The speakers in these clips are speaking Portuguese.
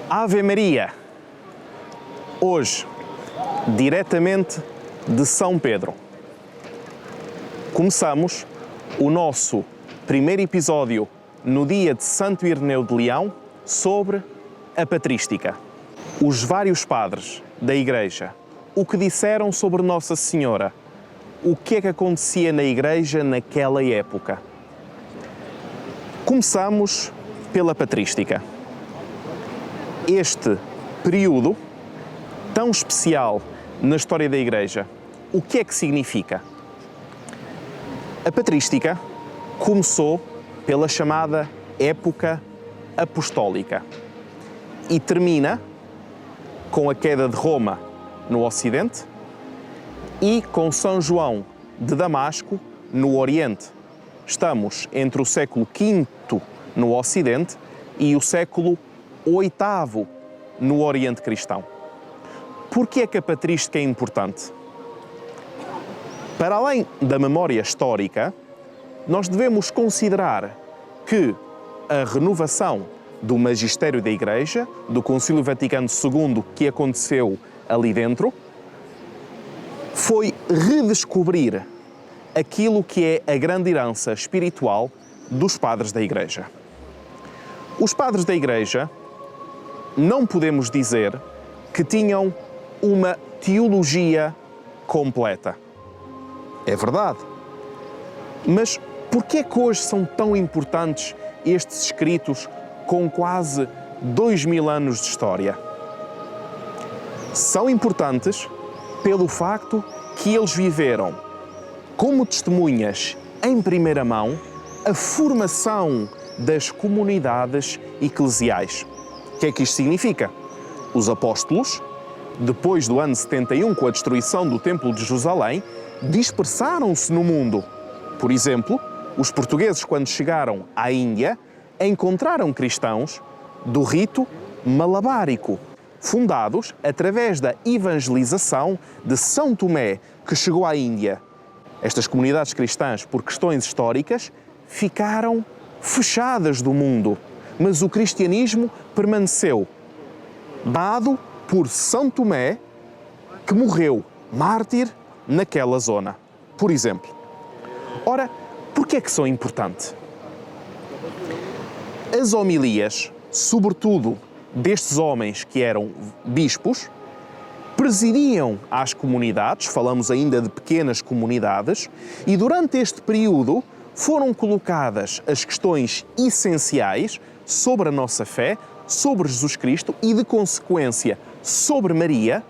Ave Maria! Hoje, diretamente de São Pedro, começamos o nosso primeiro episódio no dia de Santo Ireneu de Leão sobre a patrística. Os vários padres da Igreja, o que disseram sobre Nossa Senhora, o que é que acontecia na Igreja naquela época. Começamos pela patrística. Este período tão especial na história da Igreja, o que é que significa? A patrística começou pela chamada época apostólica e termina com a queda de Roma no Ocidente e com São João de Damasco no Oriente. Estamos entre o século V no Ocidente e o século VIII no Oriente cristão. Por que é que a patrística é importante? Para além da memória histórica, nós devemos considerar que a renovação do magistério da Igreja, do Concílio Vaticano II que aconteceu ali dentro, foi redescobrir aquilo que é a grande herança espiritual dos padres da Igreja. Os padres da Igreja não podemos dizer que tinham uma teologia completa. É verdade. Mas por que é que hoje são tão importantes estes escritos com quase 2000 anos de história? São importantes pelo facto que eles viveram como testemunhas em primeira mão a formação das comunidades eclesiais. O que é que isto significa? Os apóstolos, depois do ano 71, com a destruição do Templo de Jerusalém, dispersaram-se no mundo. Por exemplo, os portugueses, quando chegaram à Índia, encontraram cristãos do rito malabárico, fundados através da evangelização de São Tomé, que chegou à Índia. Estas comunidades cristãs, por questões históricas, ficaram fechadas do mundo, mas o cristianismo permaneceu, dado por São Tomé, que morreu mártir naquela zona, por exemplo. Ora, por que é que são importantes? As homilias, sobretudo destes homens que eram bispos, presidiam às comunidades, falamos ainda de pequenas comunidades, e durante este período foram colocadas as questões essenciais sobre a nossa fé, sobre Jesus Cristo e, de consequência, sobre Maria,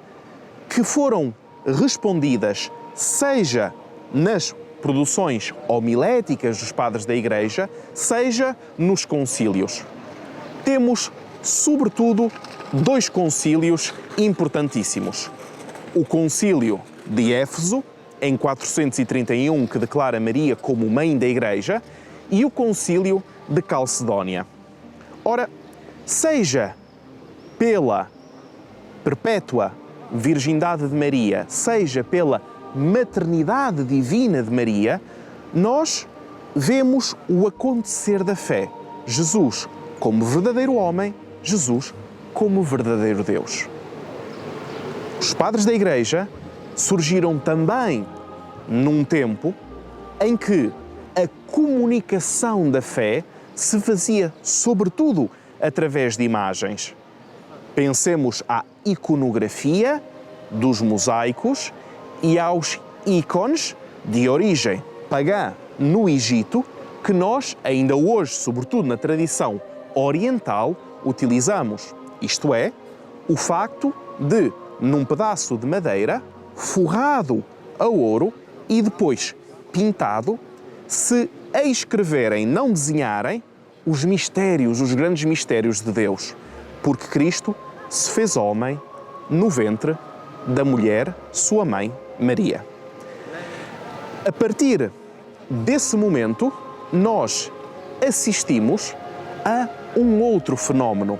que foram respondidas seja nas produções homiléticas dos padres da Igreja, seja nos concílios. Temos, sobretudo, dois concílios importantíssimos. O concílio de Éfeso, em 431, que declara Maria como mãe da Igreja, e o concílio de Calcedónia. Ora, seja pela perpétua virgindade de Maria, seja pela maternidade divina de Maria, nós vemos o acontecer da fé. Jesus como verdadeiro homem, Jesus como verdadeiro Deus. Os padres da Igreja surgiram também num tempo em que a comunicação da fé se fazia sobretudo através de imagens. Pensemos à iconografia dos mosaicos e aos ícones de origem pagã no Egito, que nós, ainda hoje, sobretudo na tradição oriental, utilizamos. Isto é, o facto de, num pedaço de madeira, forrado a ouro e depois pintado, se escreverem, não desenharem, os mistérios, os grandes mistérios de Deus. Porque Cristo se fez homem no ventre da mulher, sua mãe, Maria. A partir desse momento, nós assistimos a um outro fenómeno.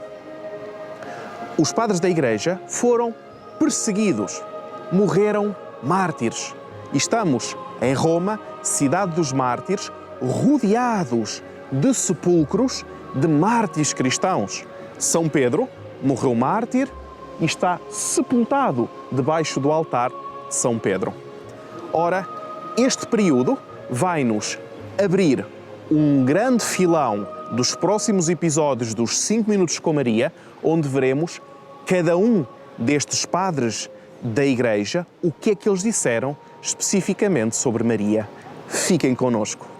Os padres da Igreja foram perseguidos, morreram mártires. Estamos em Roma, cidade dos mártires, rodeados de sepulcros de mártires cristãos. São Pedro morreu mártir e está sepultado debaixo do altar de São Pedro. Ora, este período vai-nos abrir um grande filão dos próximos episódios dos 5 Minutos com Maria, onde veremos cada um destes padres da Igreja, o que é que eles disseram especificamente sobre Maria. Fiquem connosco.